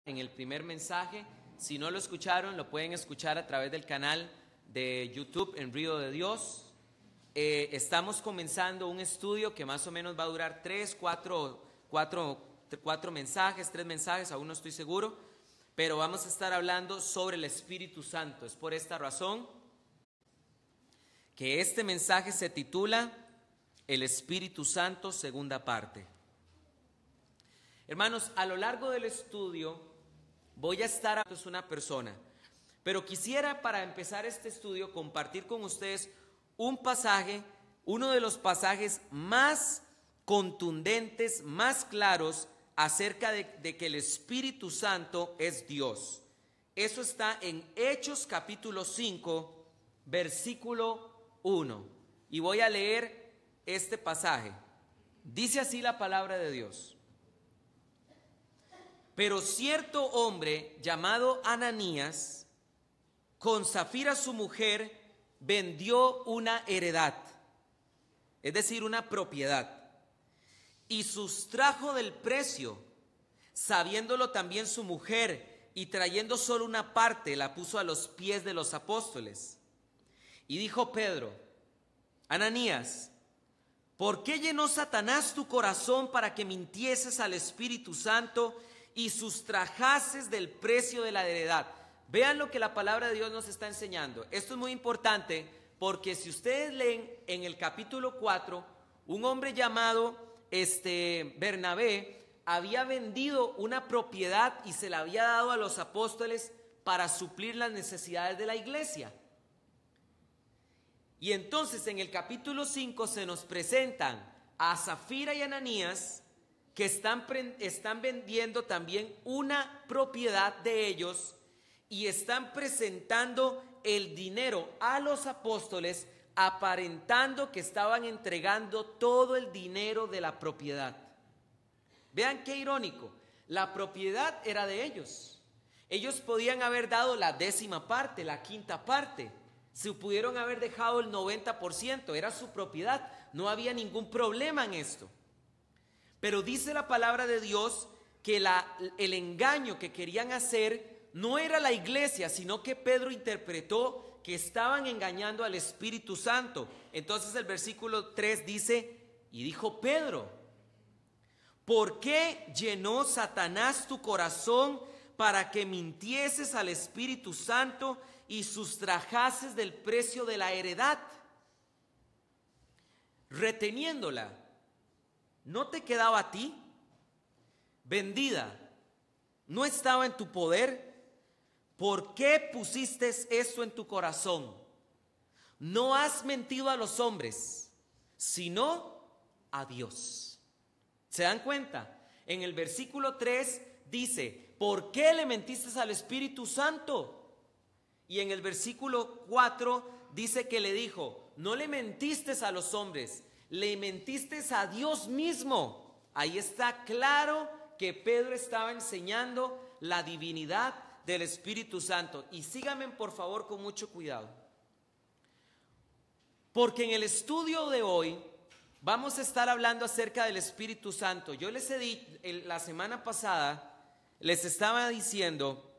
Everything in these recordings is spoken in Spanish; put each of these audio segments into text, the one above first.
en el primer mensaje. Si no lo escucharon, lo pueden escuchar a través del canal de YouTube en Río de Dios. Estamos comenzando un estudio que más o menos va a durar 4 mensajes, 3 mensajes, aún no estoy seguro, pero vamos a estar hablando sobre el Espíritu Santo. Es por esta razón que este mensaje se titula El Espíritu Santo, segunda parte. Hermanos, a lo largo del estudio voy a estar hablando de una persona, pero quisiera, para empezar este estudio, compartir con ustedes un pasaje, uno de los pasajes más contundentes, más claros acerca de que el Espíritu Santo es Dios. Eso está en Hechos capítulo 5, versículo 1. Y voy a leer este pasaje. Dice así la palabra de Dios. Pero cierto hombre llamado Ananías, con Safira su mujer, vendió una heredad, es decir, una propiedad, y sustrajo del precio, sabiéndolo también su mujer, y trayendo solo una parte, la puso a los pies de los apóstoles. Y dijo Pedro: Ananías, ¿por qué llenó Satanás tu corazón para que mintieses al Espíritu Santo y sustrajases del precio de la heredad? Vean lo que la palabra de Dios nos está enseñando. Esto es muy importante porque si ustedes leen en el capítulo 4, un hombre llamado Bernabé había vendido una propiedad y se la había dado a los apóstoles para suplir las necesidades de la iglesia. Y entonces en el capítulo 5 se nos presentan a Safira y Ananías, que están vendiendo también una propiedad de ellos y están presentando el dinero a los apóstoles, aparentando que estaban entregando todo el dinero de la propiedad. Vean qué irónico, la propiedad era de ellos. Ellos podían haber dado la 10ª parte, la 5ª parte, se pudieron haber dejado el 90%, era su propiedad, no había ningún problema en esto. Pero dice la palabra de Dios que el engaño que querían hacer no era la iglesia, sino que Pedro interpretó que estaban engañando al Espíritu Santo. Entonces el versículo 3 dice: y dijo Pedro: ¿por qué llenó Satanás tu corazón para que mintieses al Espíritu Santo y sustrajases del precio de la heredad, reteniéndola? ¿No te quedaba a ti? Vendida, ¿no estaba en tu poder? ¿Por qué pusiste esto en tu corazón? No has mentido a los hombres, sino a Dios. ¿Se dan cuenta? En el versículo 3 dice: ¿por qué le mentiste al Espíritu Santo? Y en el versículo 4 dice que le dijo: no le mentiste a los hombres, le mentiste a Dios mismo. Ahí está claro que Pedro estaba enseñando la divinidad del Espíritu Santo. Y síganme por favor con mucho cuidado, porque en el estudio de hoy vamos a estar hablando acerca del Espíritu Santo. Yo les he dicho, la semana pasada les estaba diciendo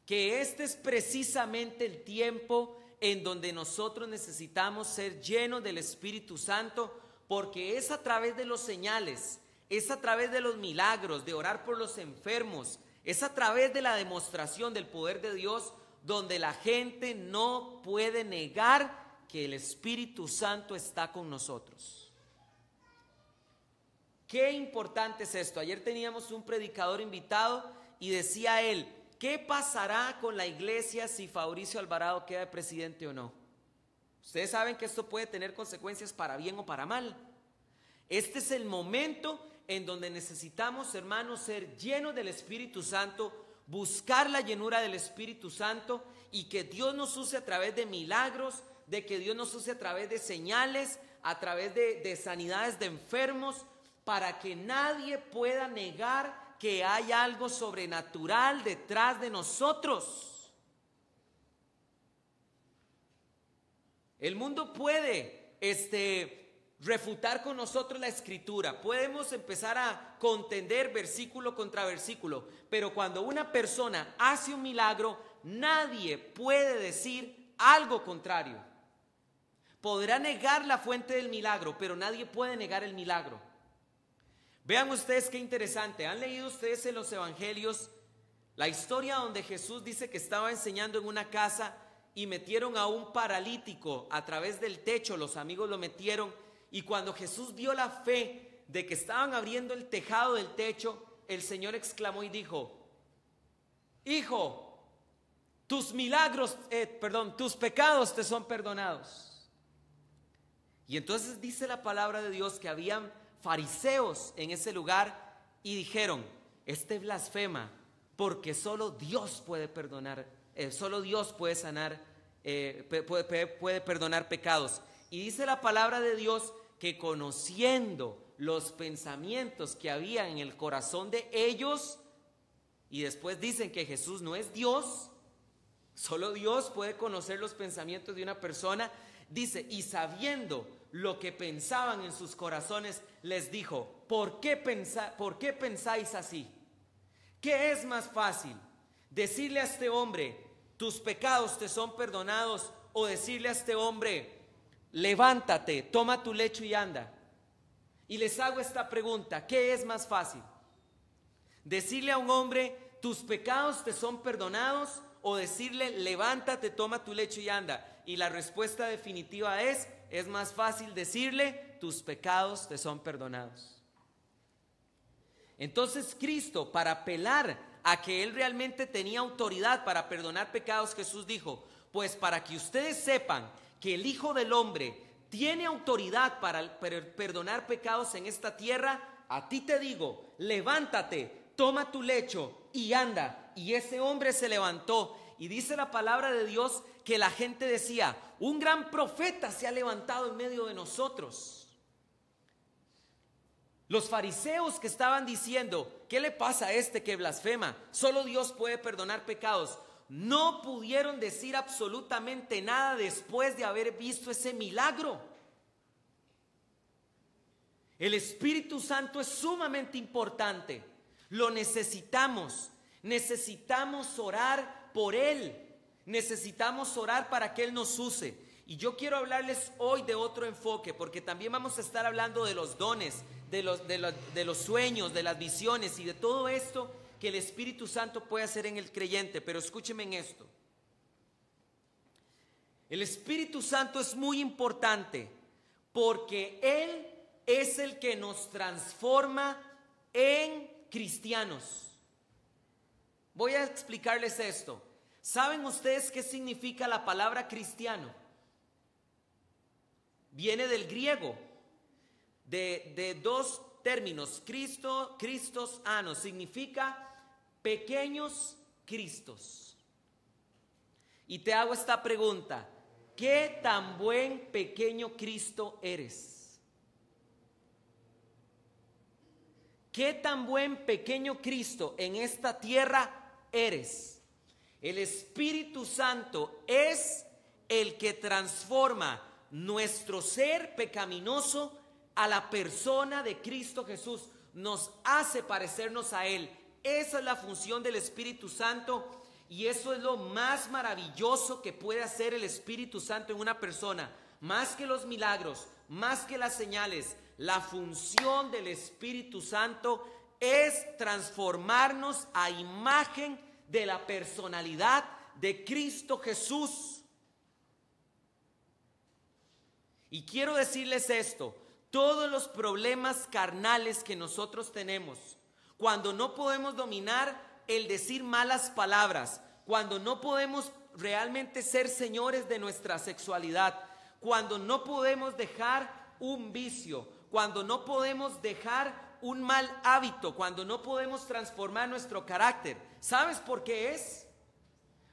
que este es precisamente el tiempo en donde nosotros necesitamos ser llenos del Espíritu Santo, porque es a través de los señales, es a través de los milagros, de orar por los enfermos, es a través de la demostración del poder de Dios donde la gente no puede negar que el Espíritu Santo está con nosotros. Qué importante es esto. Ayer teníamos un predicador invitado y decía él: ¿qué pasará con la iglesia si Fabricio Alvarado queda de presidente o no? Ustedes saben que esto puede tener consecuencias para bien o para mal. Este es el momento en donde necesitamos, hermanos, ser llenos del Espíritu Santo, buscar la llenura del Espíritu Santo y que Dios nos use a través de milagros, de que Dios nos use a través de señales, a través de sanidades de enfermos, para que nadie pueda negar que hay algo sobrenatural detrás de nosotros. El mundo puede refutar con nosotros la escritura, podemos empezar a contender versículo contra versículo, pero cuando una persona hace un milagro, nadie puede decir algo contrario. Podrá negar la fuente del milagro, pero nadie puede negar el milagro. Vean ustedes qué interesante. ¿Han leído ustedes en los evangelios la historia donde Jesús dice que estaba enseñando en una casa y metieron a un paralítico a través del techo? Los amigos lo metieron, y cuando Jesús vio la fe de que estaban abriendo el tejado del techo, el Señor exclamó y dijo: hijo, tus pecados te son perdonados. Y entonces dice la palabra de Dios que habían fariseos en ese lugar y dijeron: este blasfema, porque solo Dios puede perdonar, solo Dios puede sanar, puede perdonar pecados. Y dice la palabra de Dios que conociendo los pensamientos que había en el corazón de ellos, y después dicen que Jesús no es Dios, solo Dios puede conocer los pensamientos de una persona. Dice, y sabiendo lo que pensaban en sus corazones, les dijo: ¿por qué pensáis así? ¿Qué es más fácil? ¿Decirle a este hombre, tus pecados te son perdonados? ¿O decirle a este hombre, levántate, toma tu lecho y anda? Y les hago esta pregunta: ¿qué es más fácil? ¿Decirle a un hombre, tus pecados te son perdonados? ¿O decirle, levántate, toma tu lecho y anda? Y la respuesta definitiva es más fácil decirle, tus pecados te son perdonados. Entonces Cristo, para apelar a que Él realmente tenía autoridad para perdonar pecados, Jesús dijo: pues para que ustedes sepan que el Hijo del Hombre tiene autoridad para perdonar pecados en esta tierra, a ti te digo, levántate, toma tu lecho y anda. Y ese hombre se levantó. Y dice la palabra de Dios que la gente decía: un gran profeta se ha levantado en medio de nosotros. Los fariseos que estaban diciendo: ¿qué le pasa a este que blasfema? Solo Dios puede perdonar pecados. No pudieron decir absolutamente nada después de haber visto ese milagro. El Espíritu Santo es sumamente importante. Lo necesitamos. Necesitamos orar por Él. Necesitamos orar para que Él nos use. Y yo quiero hablarles hoy de otro enfoque, porque también vamos a estar hablando de los dones, de los sueños, de las visiones y de todo esto que el Espíritu Santo puede hacer en el creyente. Pero escúcheme en esto: el Espíritu Santo es muy importante porque Él es el que nos transforma en cristianos. Voy a explicarles esto. ¿Saben ustedes qué significa la palabra cristiano? Viene del griego, de dos términos: Christos anos, significa pequeños cristos. Y te hago esta pregunta: ¿qué tan buen pequeño Cristo eres? ¿Qué tan buen pequeño Cristo en esta tierra eres? El Espíritu Santo es el que transforma nuestro ser pecaminoso a la persona de Cristo Jesús. Nos hace parecernos a Él. Esa es la función del Espíritu Santo, y eso es lo más maravilloso que puede hacer el Espíritu Santo en una persona. Más que los milagros, más que las señales, la función del Espíritu Santo es transformarnos a imagen de la personalidad de Cristo Jesús. Y quiero decirles esto: todos los problemas carnales que nosotros tenemos, cuando no podemos dominar el decir malas palabras, cuando no podemos realmente ser señores de nuestra sexualidad, cuando no podemos dejar un vicio, cuando no podemos dejar un mal hábito, cuando no podemos transformar nuestro carácter, ¿sabes por qué es?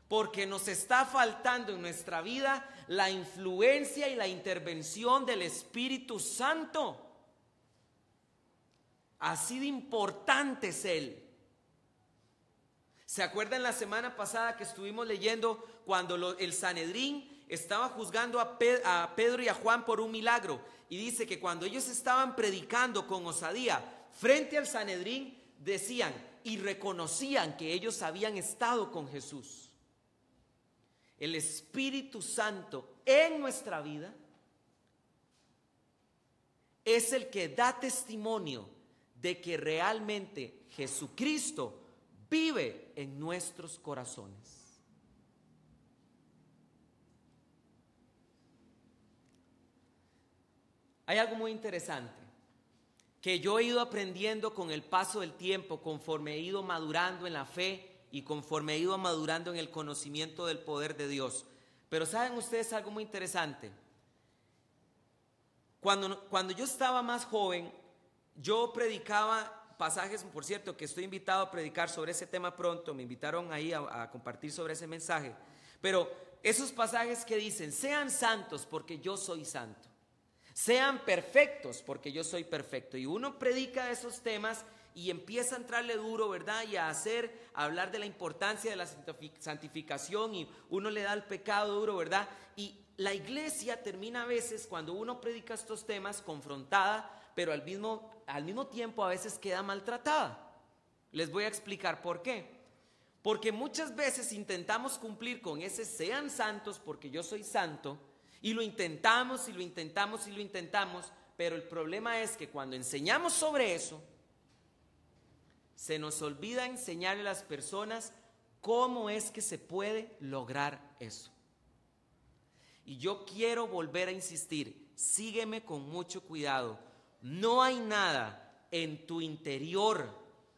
Porque nos está faltando en nuestra vida la influencia y la intervención del Espíritu Santo. Así de importante es Él. ¿Se acuerdan la semana pasada que estuvimos leyendo cuando el Sanedrín estaba juzgando a Pedro y a Juan por un milagro. Y dice que cuando ellos estaban predicando con osadía frente al Sanedrín, decían y reconocían que ellos habían estado con Jesús. El Espíritu Santo en nuestra vida es el que da testimonio de que realmente Jesucristo vive en nuestros corazones. Hay algo muy interesante que yo he ido aprendiendo con el paso del tiempo, conforme he ido madurando en la fe y conforme he ido madurando en el conocimiento del poder de Dios. Pero ¿saben ustedes algo muy interesante? Cuando yo estaba más joven, yo predicaba pasajes, por cierto, que estoy invitado a predicar sobre ese tema pronto, me invitaron ahí a compartir sobre ese mensaje, pero esos pasajes que dicen, sean santos porque yo soy santo, sean perfectos porque yo soy perfecto, y uno predica esos temas y empieza a entrarle duro, ¿verdad? Y a hablar de la importancia de la santificación, y uno le da el pecado duro, ¿verdad? Y la iglesia termina a veces, cuando uno predica estos temas, confrontada, pero al mismo tiempo a veces queda maltratada. Les voy a explicar por qué. Porque muchas veces intentamos cumplir con ese sean santos porque yo soy santo, y lo intentamos y lo intentamos y lo intentamos, pero el problema es que cuando enseñamos sobre eso, se nos olvida enseñarle a las personas cómo es que se puede lograr eso. Y yo quiero volver a insistir, sígueme con mucho cuidado. No hay nada en tu interior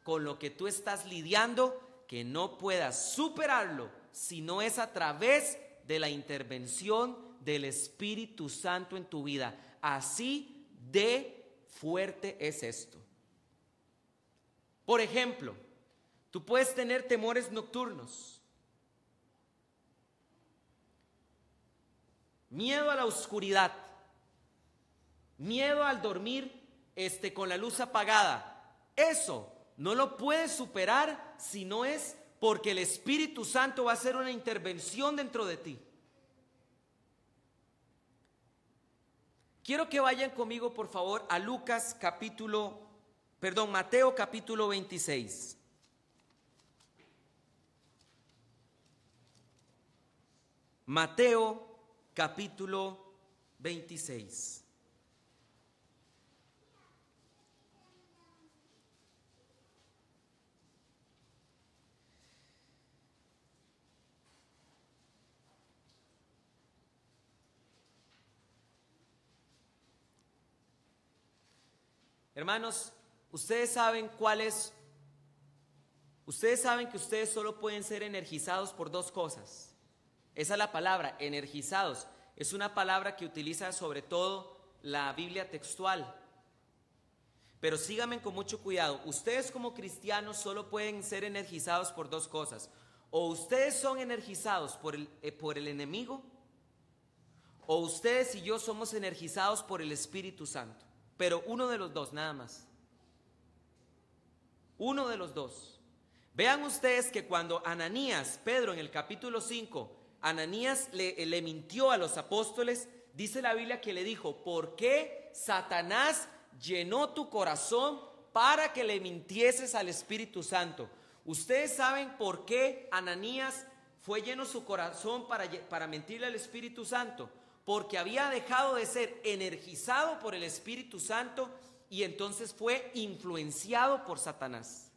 con lo que tú estás lidiando que no puedas superarlo si no es a través de la intervención del Espíritu Santo en tu vida. Así de fuerte es esto. Por ejemplo, tú puedes tener temores nocturnos, miedo a la oscuridad, miedo al dormir con la luz apagada. Eso no lo puedes superar si no es porque el Espíritu Santo va a hacer una intervención dentro de ti. Quiero que vayan conmigo, por favor, a Mateo capítulo 26. Mateo capítulo 26. Hermanos, ustedes saben que ustedes solo pueden ser energizados por dos cosas. Esa es la palabra, energizados. Es una palabra que utiliza sobre todo la Biblia textual. Pero síganme con mucho cuidado. Ustedes como cristianos solo pueden ser energizados por dos cosas. O ustedes son energizados por el enemigo, o ustedes y yo somos energizados por el Espíritu Santo. Pero uno de los dos, nada más. Uno de los dos. Vean ustedes que cuando Pedro en el capítulo 5, Ananías le mintió a los apóstoles, dice la Biblia que le dijo, ¿por qué Satanás llenó tu corazón para que le mintieses al Espíritu Santo? ¿Ustedes saben por qué Ananías fue lleno su corazón para mentirle al Espíritu Santo? Porque había dejado de ser energizado por el Espíritu Santo y entonces fue influenciado por Satanás.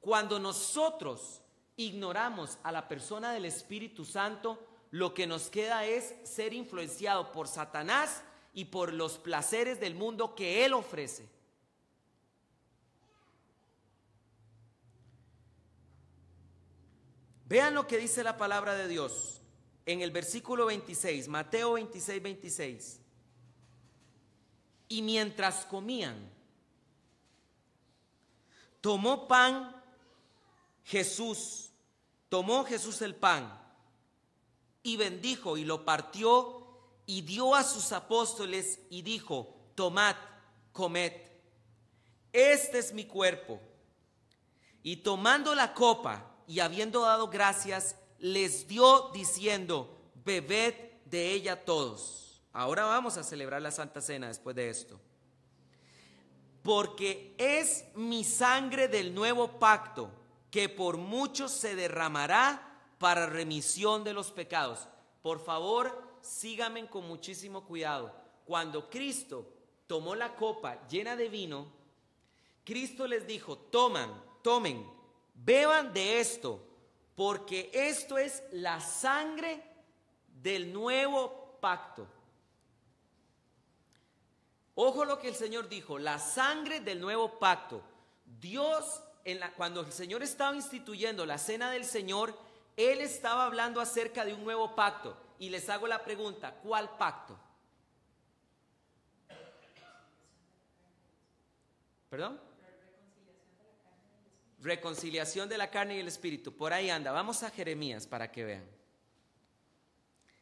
Cuando nosotros ignoramos a la persona del Espíritu Santo, lo que nos queda es ser influenciado por Satanás y por los placeres del mundo que él ofrece. Vean lo que dice la palabra de Dios en el versículo 26, Mateo 26, 26. Y mientras comían, tomó Jesús el pan y bendijo y lo partió y dio a sus apóstoles y dijo, tomad, comed, este es mi cuerpo. Y tomando la copa y habiendo dado gracias, les dio diciendo: bebed de ella todos. Ahora vamos a celebrar la Santa Cena después de esto. Porque es mi sangre del nuevo pacto, que por muchos se derramará para remisión de los pecados. Por favor, síganme con muchísimo cuidado. Cuando Cristo tomó la copa llena de vino, Cristo les dijo: tomen, beban de esto, porque esto es la sangre del nuevo pacto. Ojo lo que el Señor dijo: la sangre del nuevo pacto. Dios, cuando el Señor estaba instituyendo la cena del Señor, Él estaba hablando acerca de un nuevo pacto. Y les hago la pregunta: ¿cuál pacto? ¿Perdón? Reconciliación de la carne y el espíritu. Por ahí anda. Vamos a Jeremías para que vean.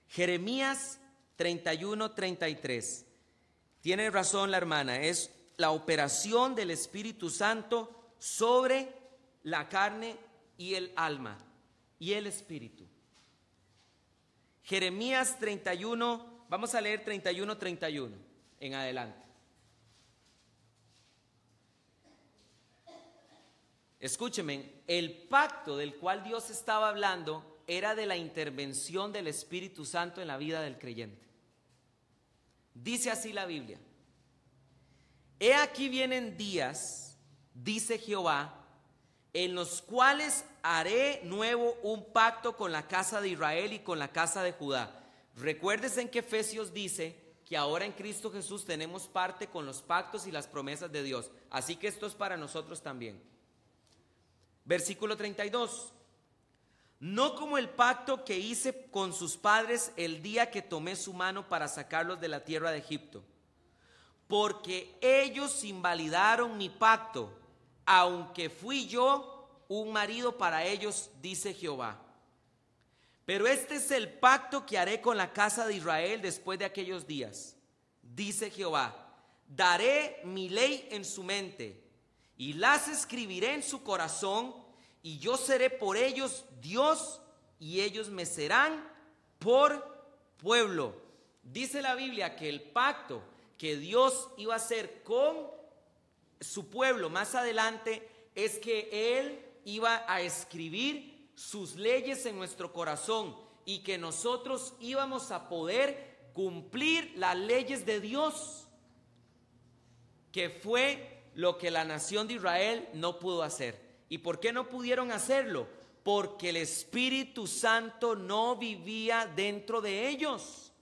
Jeremías 31-33. Tiene razón la hermana, es la operación del Espíritu Santo sobre la carne y el alma y el espíritu. Jeremías 31, vamos a leer 31 en adelante. Escúcheme, el pacto del cual Dios estaba hablando era de la intervención del Espíritu Santo en la vida del creyente. Dice así la Biblia: he aquí vienen días, dice Jehová, en los cuales haré nuevo un pacto con la casa de Israel y con la casa de Judá. Recuérdense en que Efesios dice que ahora en Cristo Jesús tenemos parte con los pactos y las promesas de Dios. Así que esto es para nosotros también. Versículo 32. No como el pacto que hice con sus padres el día que tomé su mano para sacarlos de la tierra de Egipto, porque ellos invalidaron mi pacto, aunque fui yo un marido para ellos, dice Jehová. Pero este es el pacto que haré con la casa de Israel después de aquellos días, dice Jehová. Daré mi ley en su mente y las escribiré en su corazón, y yo seré por ellos Dios, y ellos me serán por pueblo. Dice la Biblia que el pacto que Dios iba a hacer con su pueblo más adelante es que Él iba a escribir sus leyes en nuestro corazón, y que nosotros íbamos a poder cumplir las leyes de Dios, que fue lo que la nación de Israel no pudo hacer. ¿Y por qué no pudieron hacerlo? Porque el Espíritu Santo no vivía dentro de ellos.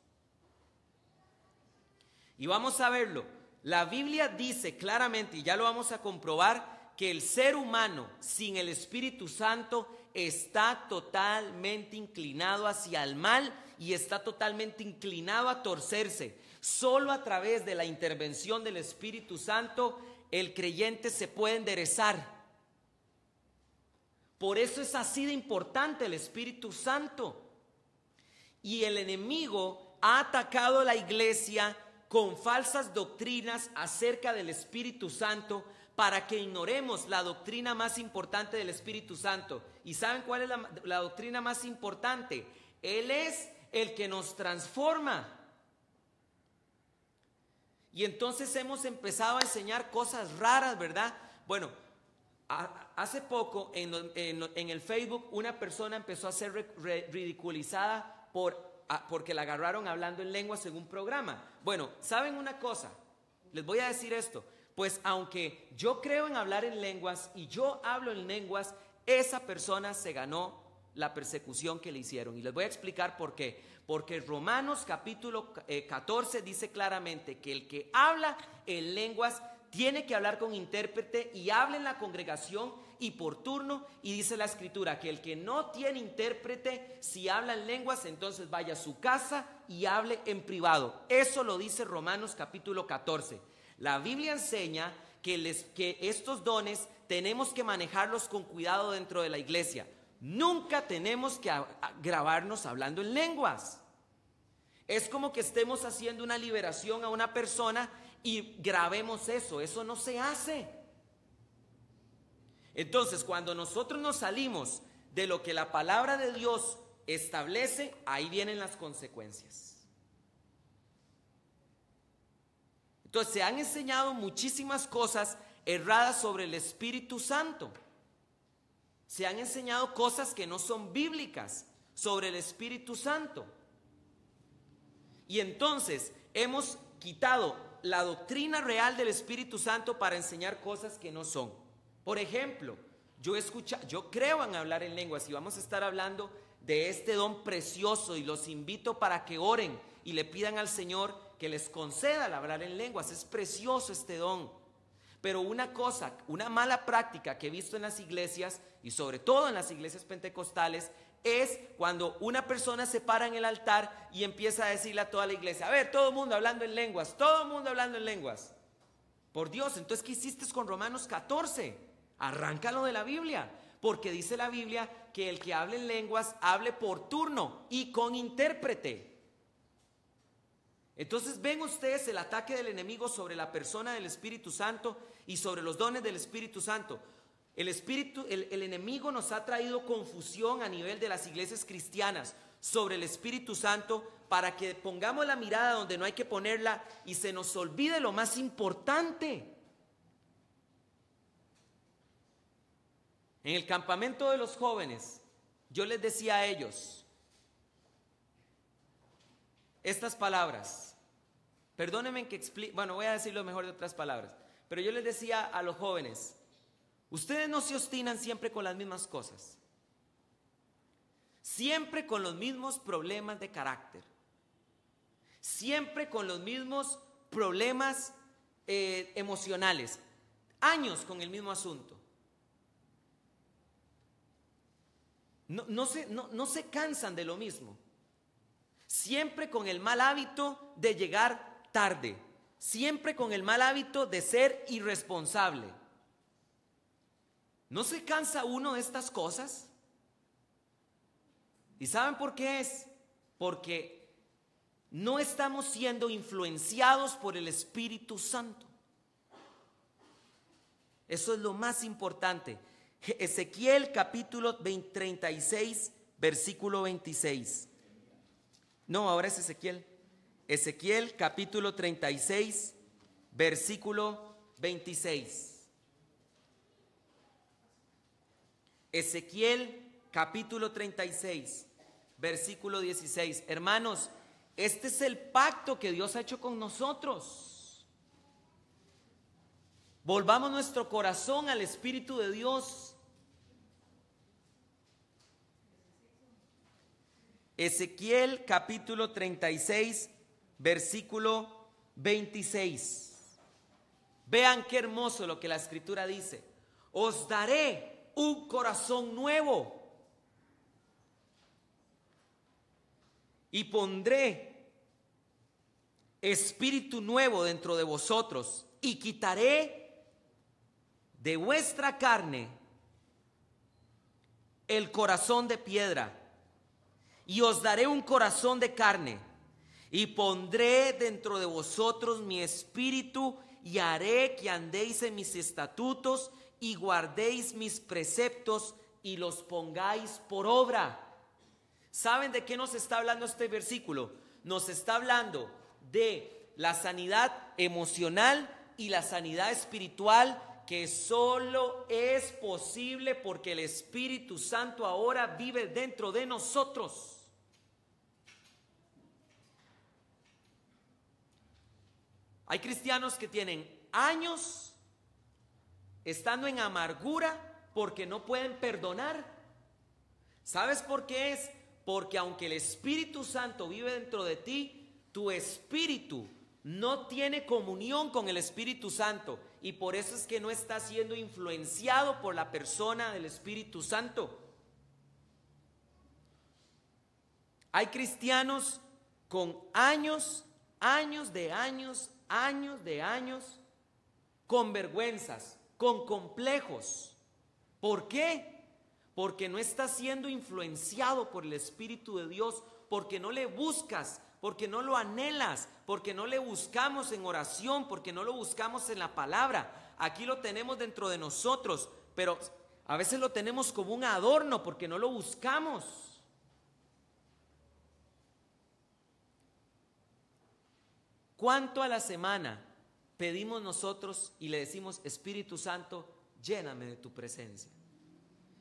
Y vamos a verlo. La Biblia dice claramente, y ya lo vamos a comprobar, que el ser humano sin el Espíritu Santo está totalmente inclinado hacia el mal y está totalmente inclinado a torcerse. Solo a través de la intervención del Espíritu Santo el creyente se puede enderezar. Por eso es así de importante el Espíritu Santo. Y el enemigo ha atacado a la iglesia con falsas doctrinas acerca del Espíritu Santo, para que ignoremos la doctrina más importante del Espíritu Santo. ¿Y saben cuál es la doctrina más importante? Él es el que nos transforma. Y entonces hemos empezado a enseñar cosas raras, ¿verdad? Bueno, hace poco en el Facebook una persona empezó a ser ridiculizada porque la agarraron hablando en lenguas en un programa. Bueno, ¿saben una cosa? Les voy a decir esto. Pues aunque yo creo en hablar en lenguas y yo hablo en lenguas, esa persona se ganó la persecución que le hicieron. Y les voy a explicar por qué. Porque Romanos capítulo 14 dice claramente que el que habla en lenguas tiene que hablar con intérprete y habla en la congregación y por turno. Y dice la escritura que el que no tiene intérprete, si habla en lenguas, entonces vaya a su casa y hable en privado. Eso lo dice Romanos capítulo 14. La Biblia enseña que estos dones tenemos que manejarlos con cuidado dentro de la iglesia. Nunca tenemos que grabarnos hablando en lenguas. Es como que estemos haciendo una liberación a una persona y grabemos eso. Eso no se hace. Entonces, cuando nosotros nos salimos de lo que la palabra de Dios establece, ahí vienen las consecuencias. Entonces se han enseñado muchísimas cosas erradas sobre el Espíritu Santo. Se han enseñado cosas que no son bíblicas sobre el Espíritu Santo. Y entonces hemos quitado la doctrina real del Espíritu Santo para enseñar cosas que no son. Por ejemplo, yo creo en hablar en lenguas y vamos a estar hablando de este don precioso y los invito para que oren y le pidan al Señor que les conceda el hablar en lenguas. Es precioso este don. Pero una mala práctica que he visto en las iglesias y sobre todo en las iglesias pentecostales es cuando una persona se para en el altar y empieza a decirle a toda la iglesia: a ver, todo el mundo hablando en lenguas, todo el mundo hablando en lenguas. Por Dios, entonces ¿qué hiciste con Romanos 14? Arráncalo de la Biblia, porque dice la Biblia que el que hable en lenguas hable por turno y con intérprete. Entonces ven ustedes el ataque del enemigo sobre la persona del Espíritu Santo y sobre los dones del Espíritu Santo. El enemigo nos ha traído confusión a nivel de las iglesias cristianas sobre el Espíritu Santo para que pongamos la mirada donde no hay que ponerla y se nos olvide lo más importante. En el campamento de los jóvenes, yo les decía a ellos estas palabras. Perdónenme que explique, bueno, voy a decirlo mejor de otras palabras, pero yo les decía a los jóvenes: ustedes no se obstinan siempre con las mismas cosas, siempre con los mismos problemas de carácter, siempre con los mismos problemas emocionales, años con el mismo asunto. No se cansan de lo mismo, siempre con el mal hábito de llegar tarde, siempre con el mal hábito de ser irresponsable. ¿No se cansa uno de estas cosas? ¿Y saben por qué es? Porque no estamos siendo influenciados por el Espíritu Santo. Eso es lo más importante. Ezequiel capítulo 36, versículo 26. No, ahora es Ezequiel. Ezequiel capítulo 36, versículo 26. Ezequiel capítulo 36, versículo 16. Hermanos, este es el pacto que Dios ha hecho con nosotros. Volvamos nuestro corazón al Espíritu de Dios. Ezequiel capítulo 36, versículo 26. Vean qué hermoso lo que la Escritura dice: os daré un corazón nuevo y pondré espíritu nuevo dentro de vosotros y quitaré de vuestra carne el corazón de piedra y os daré un corazón de carne y pondré dentro de vosotros mi espíritu y haré que andéis en mis estatutos y guardéis mis preceptos y los pongáis por obra. ¿Saben de qué nos está hablando este versículo? Nos está hablando de la sanidad emocional y la sanidad espiritual, que solo es posible porque el Espíritu Santo ahora vive dentro de nosotros. Hay cristianos que tienen años estando en amargura porque no pueden perdonar. ¿Sabes por qué es? Porque aunque el Espíritu Santo vive dentro de ti, tu espíritu no tiene comunión con el Espíritu Santo y por eso es que no está siendo influenciado por la persona del Espíritu Santo. Hay cristianos con años con vergüenzas, con complejos. ¿Por qué? Porque no estás siendo influenciado por el Espíritu de Dios, porque no le buscas, porque no lo anhelas, porque no le buscamos en oración, porque no lo buscamos en la palabra. Aquí lo tenemos dentro de nosotros, pero a veces lo tenemos como un adorno porque no lo buscamos. ¿Cuánto a la semana pedimos nosotros y le decimos, Espíritu Santo, lléname de tu presencia?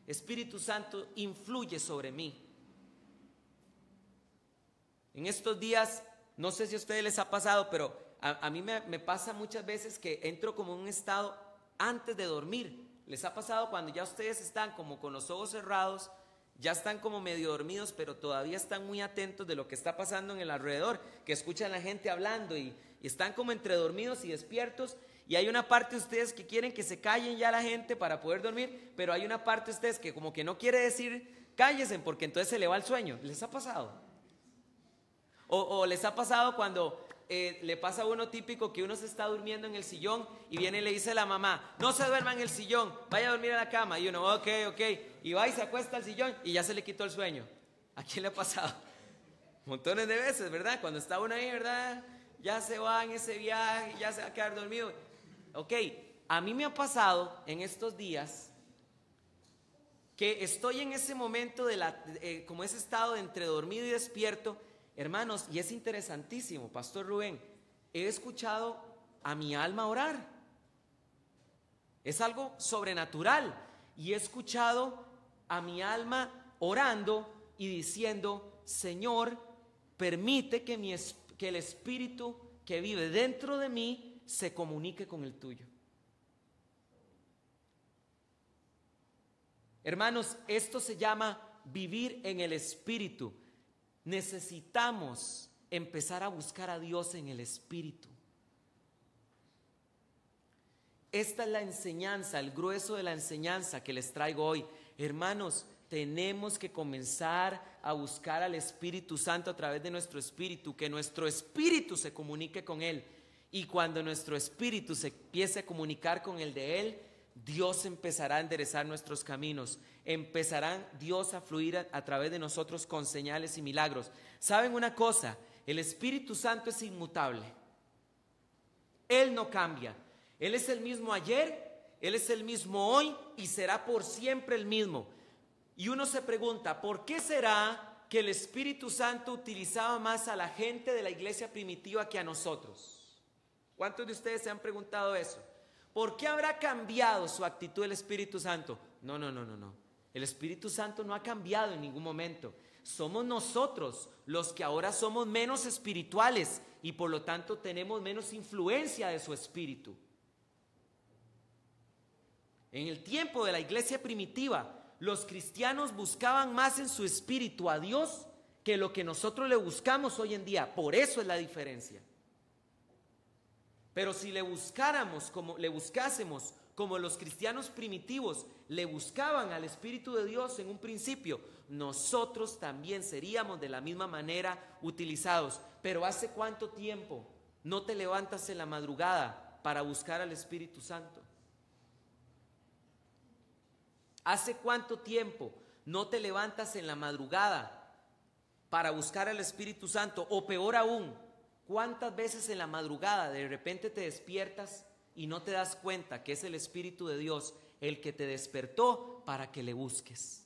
Espíritu Santo, influye sobre mí. En estos días, no sé si a ustedes les ha pasado, pero a mí me pasa muchas veces que entro como en un estado antes de dormir. ¿Les ha pasado cuando ya ustedes están como con los ojos cerrados, ya están como medio dormidos, pero todavía están muy atentos de lo que está pasando en el alrededor, que escuchan a la gente hablando y están como entre dormidos y despiertos, y hay una parte de ustedes que quieren que se callen ya la gente para poder dormir, pero hay una parte de ustedes que como que no quiere decir cállense porque entonces se le va el sueño? ¿Les ha pasado? O les ha pasado cuando le pasa a uno típico que uno se está durmiendo en el sillón y viene y le dice a la mamá, no se duerma en el sillón, vaya a dormir a la cama, y uno, ok, y va y se acuesta al sillón y ya se le quitó el sueño? ¿A quién le ha pasado? Montones de veces, ¿verdad? Cuando está uno ahí, ¿verdad? Ya se va en ese viaje, ya se va a quedar dormido. Ok, a mí me ha pasado en estos días que estoy en ese momento como ese estado de entre dormido y despierto, hermanos, y es interesantísimo, Pastor Rubén, he escuchado a mi alma orar. Es algo sobrenatural, y he escuchado a mi alma orando y diciendo, Señor, permite que el Espíritu que vive dentro de mí se comunique con el tuyo. Hermanos, esto se llama vivir en el Espíritu. Necesitamos empezar a buscar a Dios en el Espíritu. Esta es la enseñanza, el grueso de la enseñanza que les traigo hoy. Hermanos, tenemos que comenzar a buscar al Espíritu Santo a través de nuestro espíritu, que nuestro espíritu se comunique con Él. Y cuando nuestro espíritu se empiece a comunicar con el de Él, Dios empezará a enderezar nuestros caminos. Empezará Dios a fluir a través de nosotros con señales y milagros. ¿Saben una cosa? El Espíritu Santo es inmutable. Él no cambia. Él es el mismo ayer, Él es el mismo hoy y será por siempre el mismo. Y uno se pregunta, ¿por qué será que el Espíritu Santo utilizaba más a la gente de la iglesia primitiva que a nosotros? ¿Cuántos de ustedes se han preguntado eso? ¿Por qué habrá cambiado su actitud el Espíritu Santo? No. El Espíritu Santo no ha cambiado en ningún momento. Somos nosotros los que ahora somos menos espirituales y por lo tanto tenemos menos influencia de su Espíritu. En el tiempo de la iglesia primitiva, los cristianos buscaban más en su espíritu a Dios que lo que nosotros le buscamos hoy en día. Por eso es la diferencia. Pero si le buscásemos como los cristianos primitivos le buscaban al Espíritu de Dios en un principio, nosotros también seríamos de la misma manera utilizados. Pero ¿hace cuánto tiempo no te levantas en la madrugada para buscar al Espíritu Santo? ¿Hace cuánto tiempo no te levantas en la madrugada para buscar al Espíritu Santo? O peor aún, ¿cuántas veces en la madrugada de repente te despiertas y no te das cuenta que es el Espíritu de Dios el que te despertó para que le busques?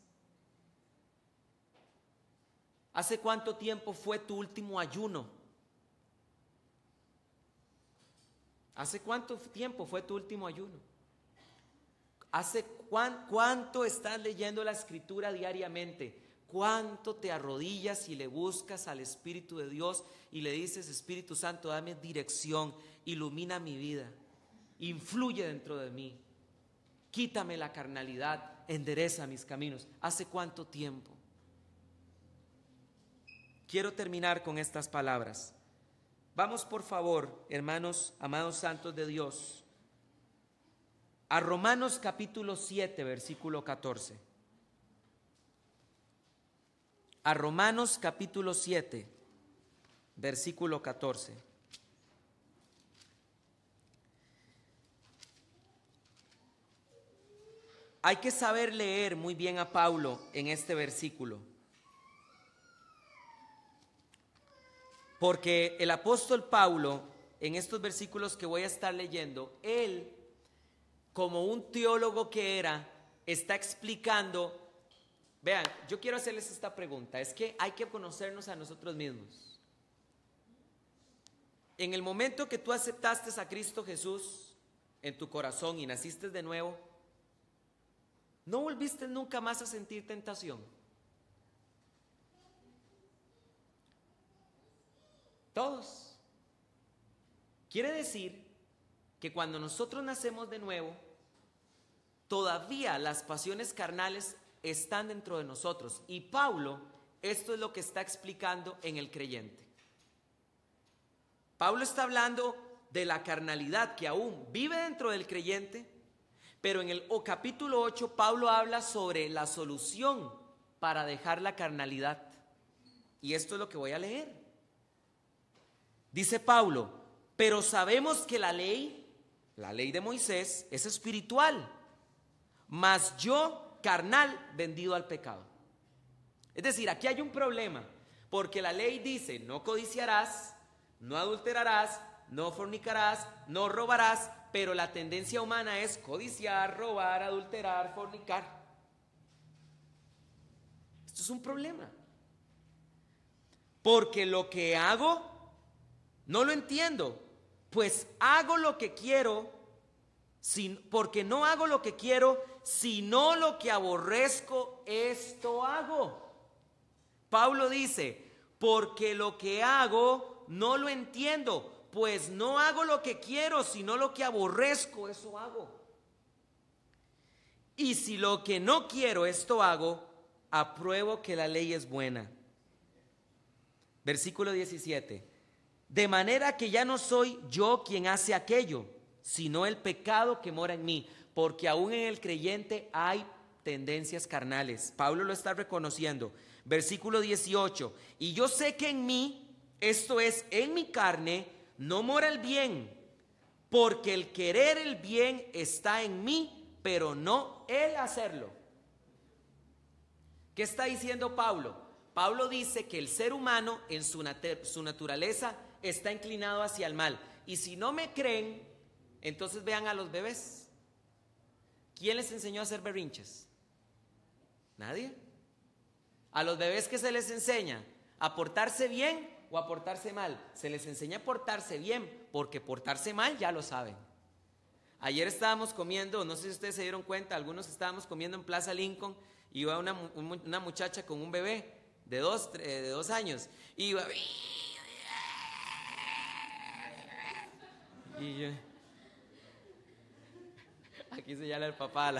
¿Hace cuánto tiempo fue tu último ayuno? ¿Hace cuánto tiempo fue tu último ayuno? ¿Cuánto estás leyendo la Escritura diariamente? ¿Cuánto te arrodillas y le buscas al Espíritu de Dios y le dices, Espíritu Santo, dame dirección, ilumina mi vida, influye dentro de mí, quítame la carnalidad, endereza mis caminos? ¿Hace cuánto tiempo? Quiero terminar con estas palabras. Vamos por favor, hermanos, amados santos de Dios, a Romanos capítulo 7, versículo 14. A Romanos capítulo 7, versículo 14. Hay que saber leer muy bien a Pablo en este versículo, porque el apóstol Pablo, en estos versículos que voy a estar leyendo, él, como un teólogo que era, está explicando. Vean, yo quiero hacerles esta pregunta. Es que hay que conocernos a nosotros mismos. en el momento que tú aceptaste a Cristo Jesús en tu corazón y naciste de nuevo, no volviste nunca más a sentir tentación. Todos. Quiere decir que cuando nosotros nacemos de nuevo, todavía las pasiones carnales están dentro de nosotros. Y Pablo, esto es lo que está explicando en el creyente. Pablo está hablando de la carnalidad que aún vive dentro del creyente, pero en el capítulo 8 Pablo habla sobre la solución para dejar la carnalidad. Y esto es lo que voy a leer. Dice Pablo: pero sabemos que la ley de Moisés es espiritual, mas yo carnal, vendido al pecado. Es decir, aquí hay un problema, porque la ley dice: no codiciarás, no adulterarás, no fornicarás, no robarás, pero la tendencia humana es codiciar, robar, adulterar, fornicar. Esto es un problema, porque lo que hago no lo entiendo, pues hago lo que quiero, porque no hago lo que quiero, sino lo que aborrezco, esto hago. Pablo dice: porque lo que hago no lo entiendo, pues no hago lo que quiero, sino lo que aborrezco, eso hago. Y si lo que no quiero, esto hago, apruebo que la ley es buena. Versículo 17. De manera que ya no soy yo quien hace aquello, sino el pecado que mora en mí, porque aún en el creyente hay tendencias carnales. Pablo lo está reconociendo. Versículo 18. Y yo sé que en mí, esto es, en mi carne, no mora el bien, porque el querer el bien está en mí, pero no el hacerlo. ¿Qué está diciendo Pablo? Pablo dice que el ser humano en su naturaleza está inclinado hacia el mal. Y si no me creen, entonces vean a los bebés. ¿Quién les enseñó a hacer berrinches? Nadie. A los bebés, ¿qué se les enseña? ¿A portarse bien o a portarse mal? Se les enseña a portarse bien, porque portarse mal ya lo saben. Ayer estábamos comiendo, no sé si ustedes se dieron cuenta, algunos estábamos comiendo en Plaza Lincoln, y iba una muchacha con un bebé de 2 años, y iba... Y yo, aquí se llama el papá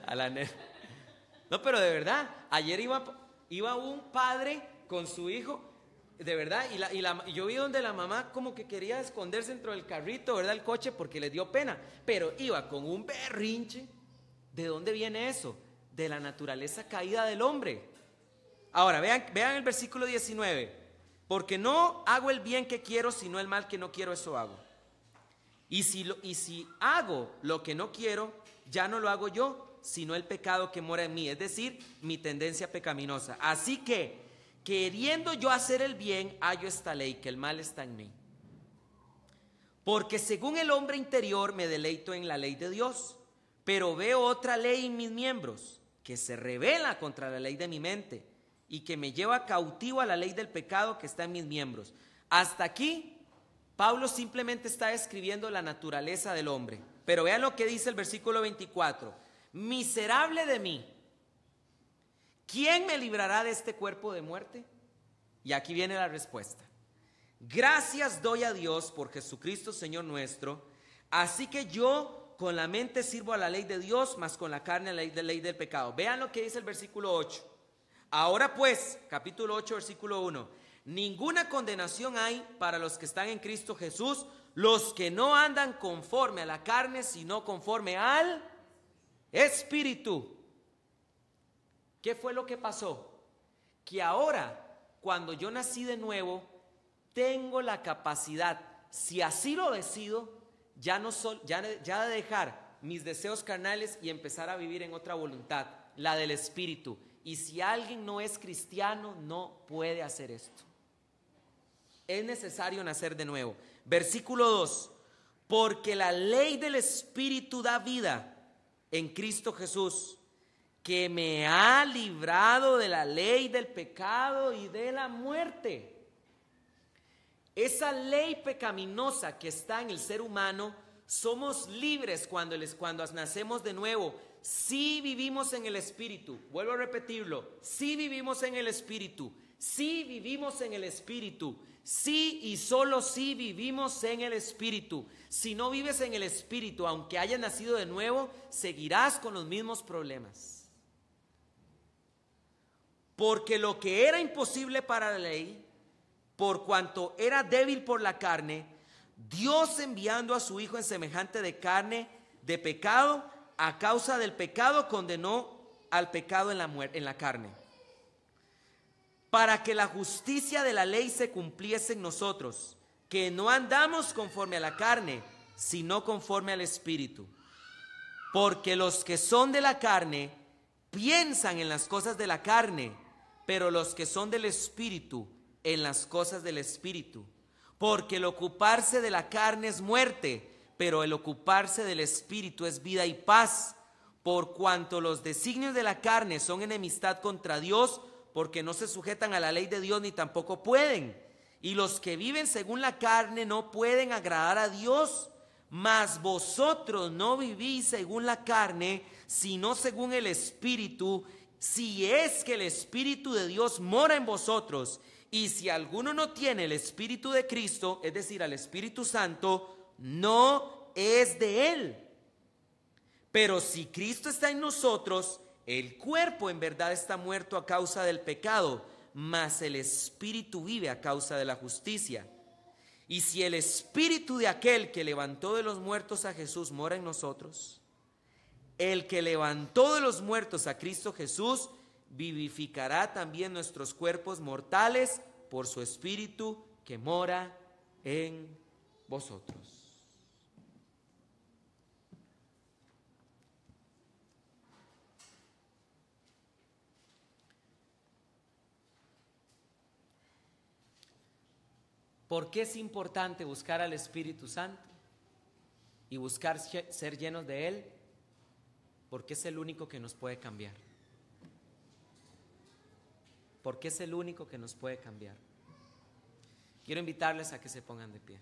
a la nena. No, pero de verdad, ayer iba un padre con su hijo, de verdad, y yo vi donde la mamá como que quería esconderse dentro del carrito, ¿verdad? El coche, porque le dio pena, pero iba con un berrinche. ¿De dónde viene eso? De la naturaleza caída del hombre. Ahora, vean el versículo 19. Porque no hago el bien que quiero, sino el mal que no quiero, eso hago. Y si hago lo que no quiero, ya no lo hago yo, sino el pecado que mora en mí, es decir, mi tendencia pecaminosa. Así que, queriendo yo hacer el bien, hallo esta ley, que el mal está en mí. Porque según el hombre interior me deleito en la ley de Dios, pero veo otra ley en mis miembros, que se rebela contra la ley de mi mente, y que me lleva cautivo a la ley del pecado que está en mis miembros. Hasta aquí Pablo simplemente está describiendo la naturaleza del hombre. Pero vean lo que dice el versículo 24. Miserable de mí, ¿quién me librará de este cuerpo de muerte? Y aquí viene la respuesta. Gracias doy a Dios por Jesucristo Señor nuestro. Así que yo con la mente sirvo a la ley de Dios, mas con la carne a la ley del pecado. Vean lo que dice el versículo 8. Ahora pues, capítulo 8, versículo 1. Ninguna condenación hay para los que están en Cristo Jesús, los que no andan conforme a la carne, sino conforme al Espíritu. ¿Qué fue lo que pasó? Que ahora, cuando yo nací de nuevo, tengo la capacidad, si así lo decido, ya de dejar mis deseos carnales y empezar a vivir en otra voluntad, la del Espíritu. Y si alguien no es cristiano, no puede hacer esto. Es necesario nacer de nuevo. Versículo 2. Porque la ley del Espíritu da vida en Cristo Jesús, que me ha librado de la ley del pecado y de la muerte. Esa ley pecaminosa que está en el ser humano, somos libres cuando nacemos de nuevo. Si vivimos en el Espíritu, vuelvo a repetirlo, si vivimos en el Espíritu, si vivimos en el Espíritu, sí y solo si vivimos en el Espíritu. Si no vives en el Espíritu, aunque hayas nacido de nuevo, seguirás con los mismos problemas. Porque lo que era imposible para la ley, por cuanto era débil por la carne, Dios enviando a su Hijo en semejante de carne de pecado, a causa del pecado condenó al pecado en la carne, para que la justicia de la ley se cumpliese en nosotros, que no andamos conforme a la carne, sino conforme al Espíritu. Porque los que son de la carne piensan en las cosas de la carne, pero los que son del Espíritu en las cosas del Espíritu. Porque el ocuparse de la carne es muerte, pero el ocuparse del Espíritu es vida y paz. Por cuanto los designios de la carne son enemistad contra Dios, porque no se sujetan a la ley de Dios ni tampoco pueden. Y los que viven según la carne no pueden agradar a Dios. Mas vosotros no vivís según la carne, sino según el Espíritu, si es que el Espíritu de Dios mora en vosotros. Y si alguno no tiene el Espíritu de Cristo, es decir, al Espíritu Santo, no es de él. Pero si Cristo está en nosotros, el cuerpo en verdad está muerto a causa del pecado, mas el Espíritu vive a causa de la justicia. Y si el Espíritu de aquel que levantó de los muertos a Jesús mora en nosotros, el que levantó de los muertos a Cristo Jesús vivificará también nuestros cuerpos mortales por su Espíritu que mora en vosotros. ¿Por qué es importante buscar al Espíritu Santo y buscar ser llenos de Él? Porque es el único que nos puede cambiar. Porque es el único que nos puede cambiar. Quiero invitarles a que se pongan de pie.